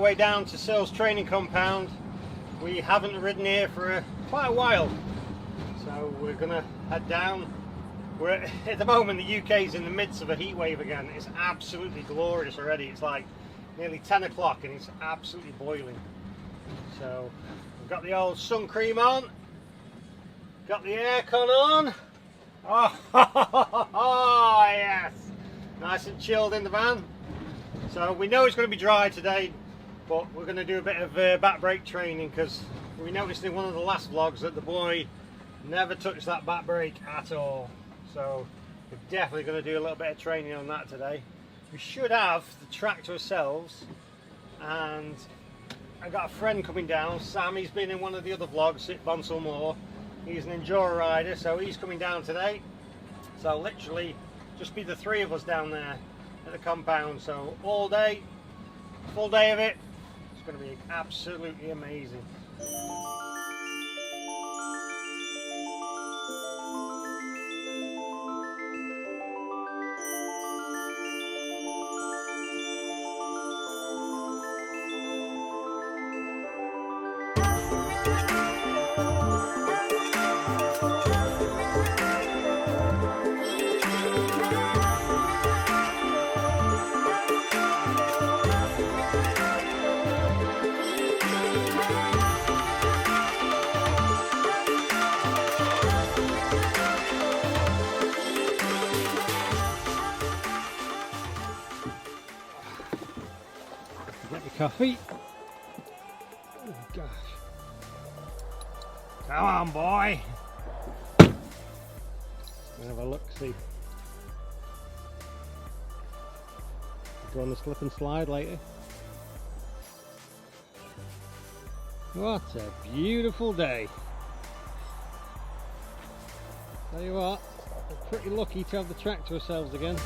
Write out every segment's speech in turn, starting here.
way down to Searles training compound. We haven't ridden here for quite a while, so we're gonna head down. We're at the moment, the UK is in the midst of a heat wave again. It's absolutely glorious already. It's like nearly 10 o'clock and it's absolutely boiling. So we've got the old sun cream on, got the aircon on. Oh, yes, nice and chilled in the van. So we know it's going to be dry today, but we're going to do a bit of back brake training, because we noticed in one of the last vlogs that the boy never touched that back brake at all. So we're definitely going to do a little bit of training on that today. We should have the track to ourselves, and I got a friend coming down, Sam. He's been in one of the other vlogs at Bonsall Moor. He's an enduro rider, so he's coming down today. So literally just be the three of us down there at the compound. So all day, full day of it. It's going to be absolutely amazing. Get your coffee. Oh gosh. Come on, boy. Have a look, see. Go on the slip and slide later. What a beautiful day. Tell you what, we're pretty lucky to have the track to ourselves again.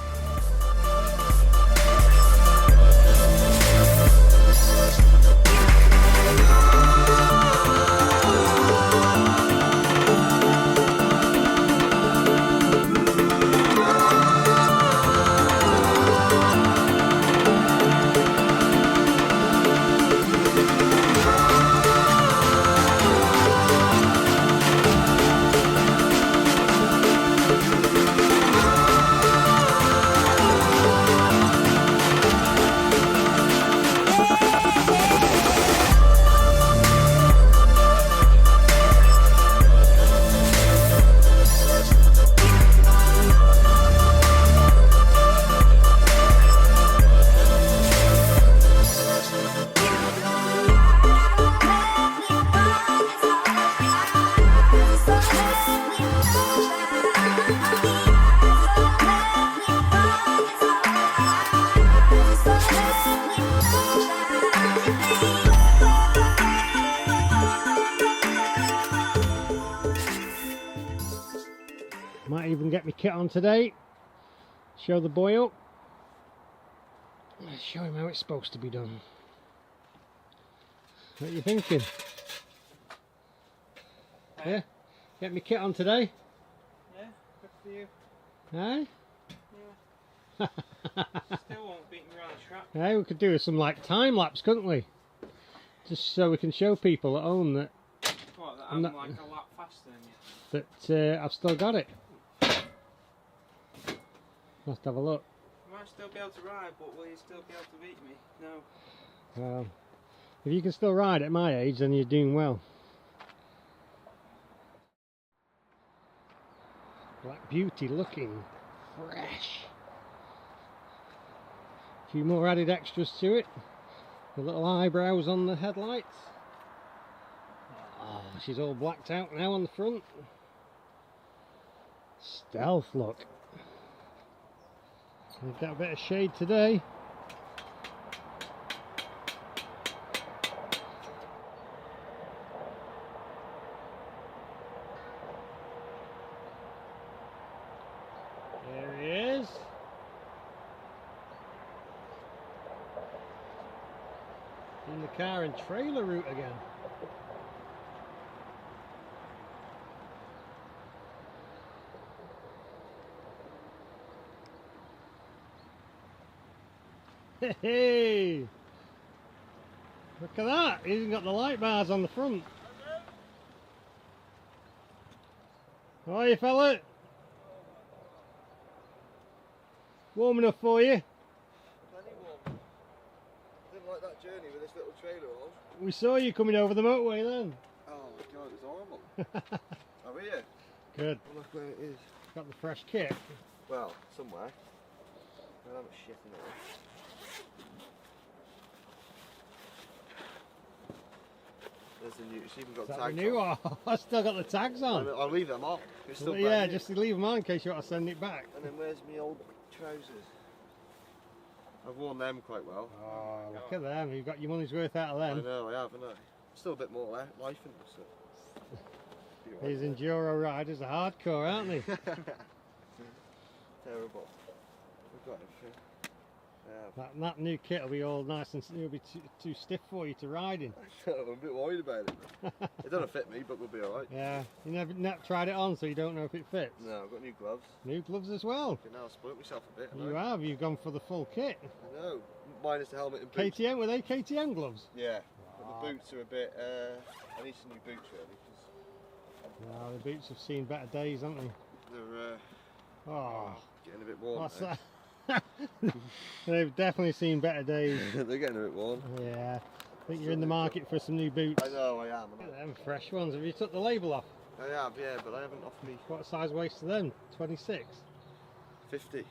Might even get my kit on today, show the boy up, show him how it's supposed to be done. What are you thinking? Yeah? Get my kit on today? Yeah, good for you. Aye? Yeah. Still won't beat me around the track. Hey, we could do some like time lapse, couldn't we? Just so we can show people at home that What, that I'm like a lap faster than that you? I've still got it. Let's have a look. You might still be able to ride, but will you still be able to beat me? No. Well, if you can still ride at my age, then you're doing well. Black Beauty looking fresh. A few more added extras to it. The little eyebrows on the headlights. Oh, she's all blacked out now on the front. Stealth look. We've got a bit of shade today. There he is. In the car and trailer route again. Hey! Look at that, he's even got the light bars on the front. How are you, fella? Warm enough for you? Plenty warm. I didn't like that journey with this little trailer on. We saw you coming over the motorway then. Oh my god, it's horrible. How are you? Good. Oh, look where it is. Got the fresh kit. Well, somewhere. Don't have a shit in it. There's the new, it's even got Is that the tags new on. one? I still got the tags on. I'll leave them off. It's still Well, yeah, brand new. just to leave them on in case you want to send it back. And then where's my old trousers? I've worn them quite well. Oh, look at them. You've got your money's worth out of I them. know, I have, haven't I? Still a bit more life in them, so. These enduro riders are hardcore, aren't they? Terrible. We've got everything. Yeah. That new kit will be all nice and it'll be too stiff for you to ride in. I'm a bit worried about it. It doesn't fit me, but we'll be alright. Yeah, you never tried it on, so you don't know if it fits. No, I've got new gloves. New gloves as well. Okay, now I've spoilt myself a bit. You have. You've gone for the full kit. I know. Minus the helmet and boots. KTM, were they KTM gloves? Yeah. But the boots are a bit. I need some new boots really. No, the boots have seen better days, haven't they? They're Oh, getting a bit warm. what's now. that? They've definitely seen better days. They're getting a bit warm. Yeah, I think you're in the market for some new boots. I know, I am. Look at them fresh ones. Have you took the label off? I have, yeah, but I haven't off me. What size waist are them? 26? 50.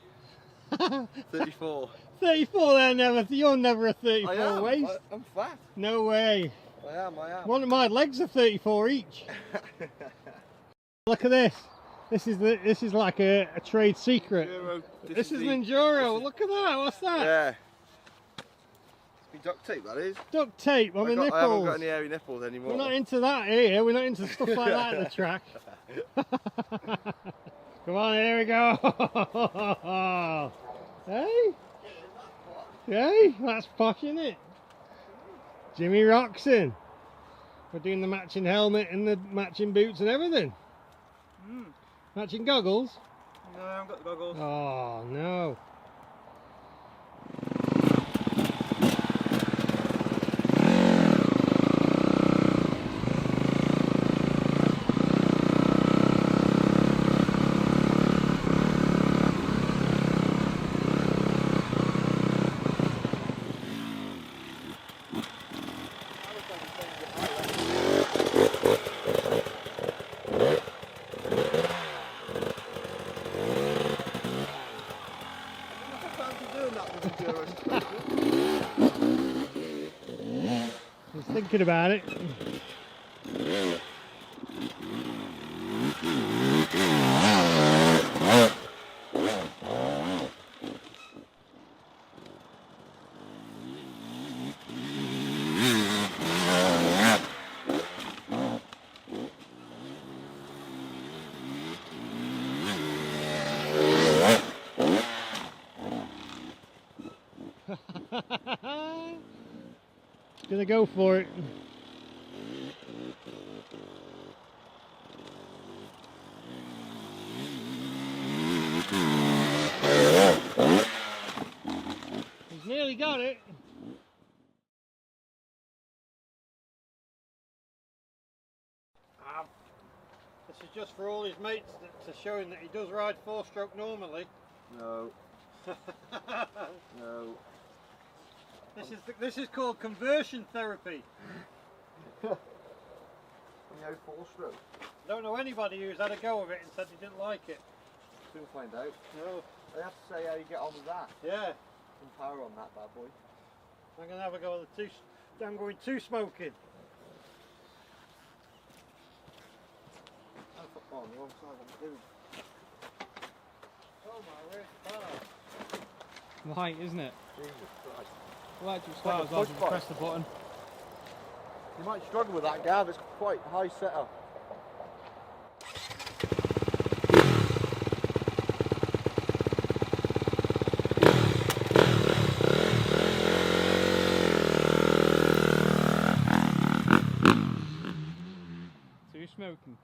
34. 34 there, never. You're never a 34 I am. waist. I'm fat. No way. I am. One of my legs are 34 each. Look at this. This is like a trade secret. Enduro. This is an enduro. Look at that. What's that? Yeah. It's me duct tape, that is. Duct tape on the nipples. I haven't got any hairy nipples anymore. We're not into that here. We're not into stuff like that at the track. Come on, here we go. Hey? Hey, that's posh, isn't it? Jimmy Roczen. We're doing the matching helmet and the matching boots and everything. Matching goggles? No, I haven't got the goggles. Oh, no. He's thinking about it. Gonna go for it. He's nearly got it. This is just for all his mates to show him that he does ride 4-stroke normally. No. No. This is called conversion therapy. You know, 4-stroke. Don't know anybody who's had a go of it and said they didn't like it. Soon find out. No. I have to say how you get on with that. Yeah. Some power on that bad boy. I'm gonna have a go with the I'm going two smoking. Oh, on the wrong side of the dude. Oh my, where's the bar? Light, isn't it? Jesus Christ. Electric like start a as well, push just bike. press the button. You might struggle with that, Gav. It's quite high setup. So you're smoking.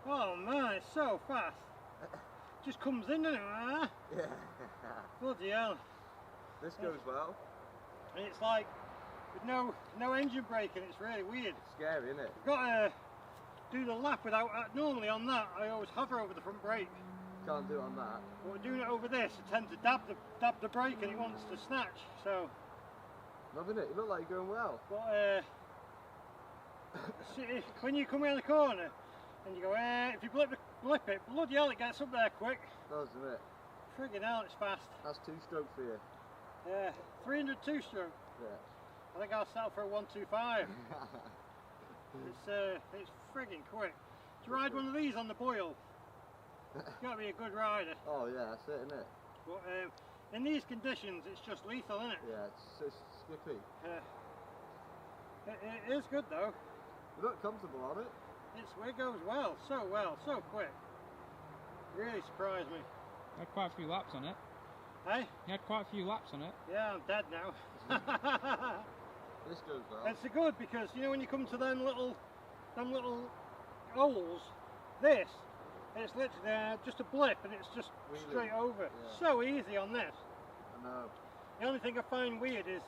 Oh man, it's so fast. Just comes in, doesn't it? Huh? Yeah. Bloody hell. This goes well. And it's like with no engine braking. It's really weird. Scary, isn't it? You've got to do the lap without. Normally on that, I always hover over the front brake. Can't do it on that. But doing it over this, I tend to dab the brake and it wants to snatch. So. Loving it. You look like you're going well. But see, when you come around the corner and you go, if you blip it, bloody hell, it gets up there quick. Doesn't it? Friggin' hell, it's fast. That's 2-stroke for you. Yeah, 302 stroke. Yeah. I think I'll settle for a 125. It's friggin' quick. To ride one of these on the boil, you've got to be a good rider. Oh yeah, that's it, isn't it? But in these conditions, it's just lethal, isn't it? Yeah, it's skippy. It is good though. You look comfortable on it. It goes well, so quick. Really surprised me. You had quite a few laps on it. Hey? You had quite a few laps on it. Yeah, I'm dead now. This goes well. It's good because you know when you come to them little holes, it's literally just a blip and it's just Really? straight over. Yeah. So easy on this. I know. The only thing I find weird is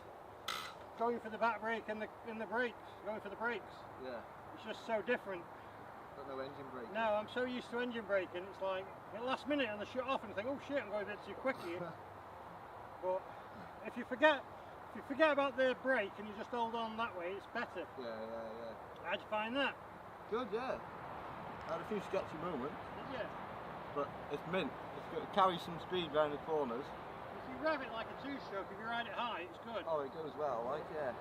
going for the back brake and the brakes, going for the brakes. Yeah. It's just so different. Got no engine brake. No, I'm so used to engine braking. It's like at the last minute and I shut off and think, oh shit, I'm going a bit too quick here. But if you forget about the brake and you just hold on that way, it's better. Yeah. How'd you find that? Good, yeah. I had a few sketchy moments, Did you? but it's mint. It's going to carry some speed round the corners. If you rev it like a two-stroke, if you ride it high, it's good. Oh, it goes well, like, yeah.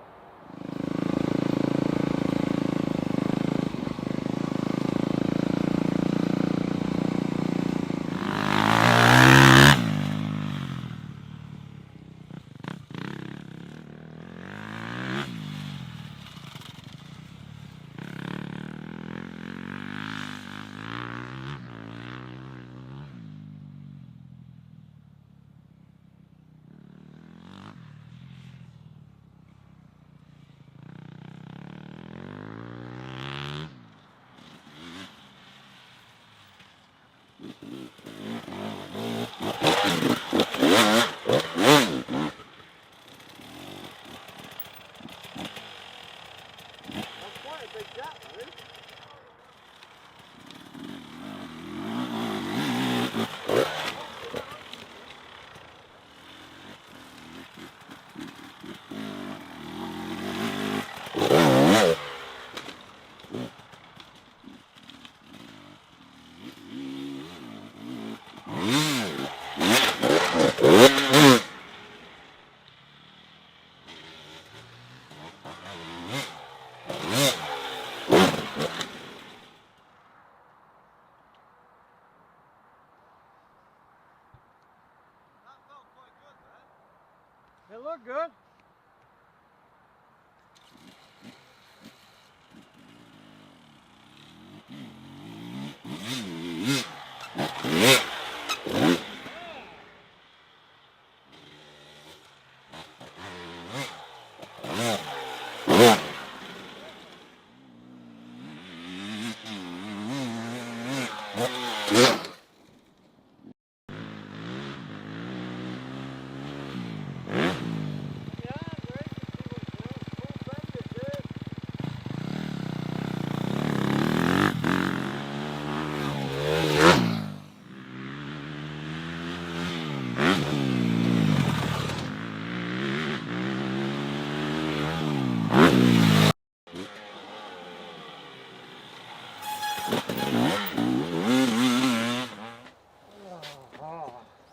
It looked good.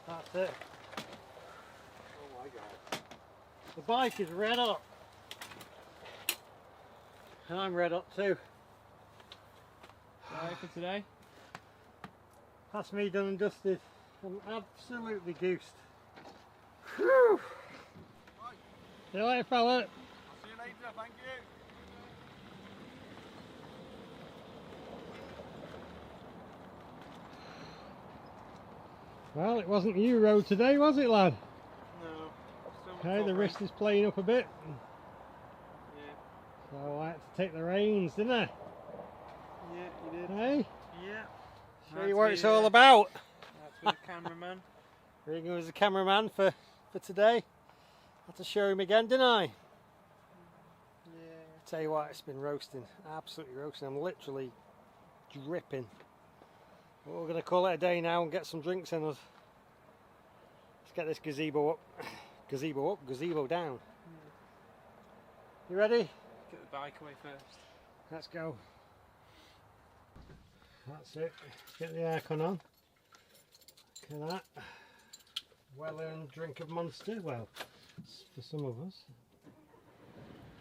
That's it. Oh my god. The bike is red hot. And I'm red hot too. Alright for today? That's me done and dusted. I'm absolutely goosed. Whew. See you later, fella. I'll see you later, thank you. Well, it wasn't you rode today, was it, lad? No. Okay, the wrist is playing up a bit. Yeah. So I had to take the reins, didn't I? Yeah, you did. Hey? Yeah. Show you what it's all about. That's with the cameraman. Regan was the cameraman for today. Had to show him again, didn't I? Yeah. Tell you what, it's been roasting, absolutely roasting. I'm literally dripping. Well, we're going to call it a day now and get some drinks in us. Let's get this gazebo up. Gazebo down. You ready? Get the bike away first. Let's go. That's it. Let's get the aircon on. Look at that. Well earned drink of Monster. Well, for some of us.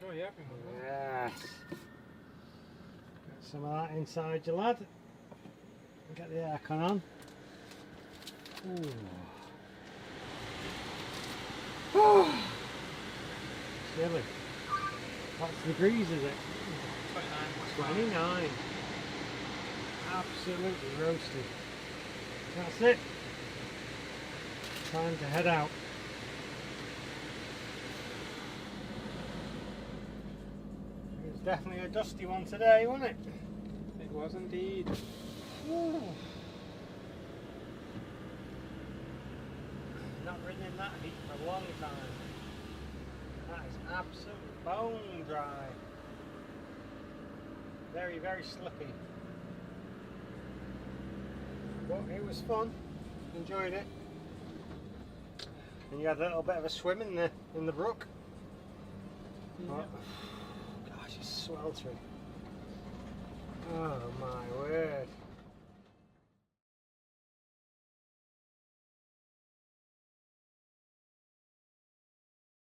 Oh yeah, I've been wondering. Yes. Get some of that inside you, lad. Get the aircon on. Ooh. Oh. Chilly. What's the degrees, is it? 29. 29. Absolutely roasted. That's it. Time to head out. It was definitely a dusty one today, wasn't it? It was indeed. Ooh. Not ridden in that heat for a long time. That is absolutely bone dry. Very, very slippy. But it was fun. Enjoyed it. And you had a little bit of a swim in the brook. Yeah. Oh, gosh, it's sweltering. Oh my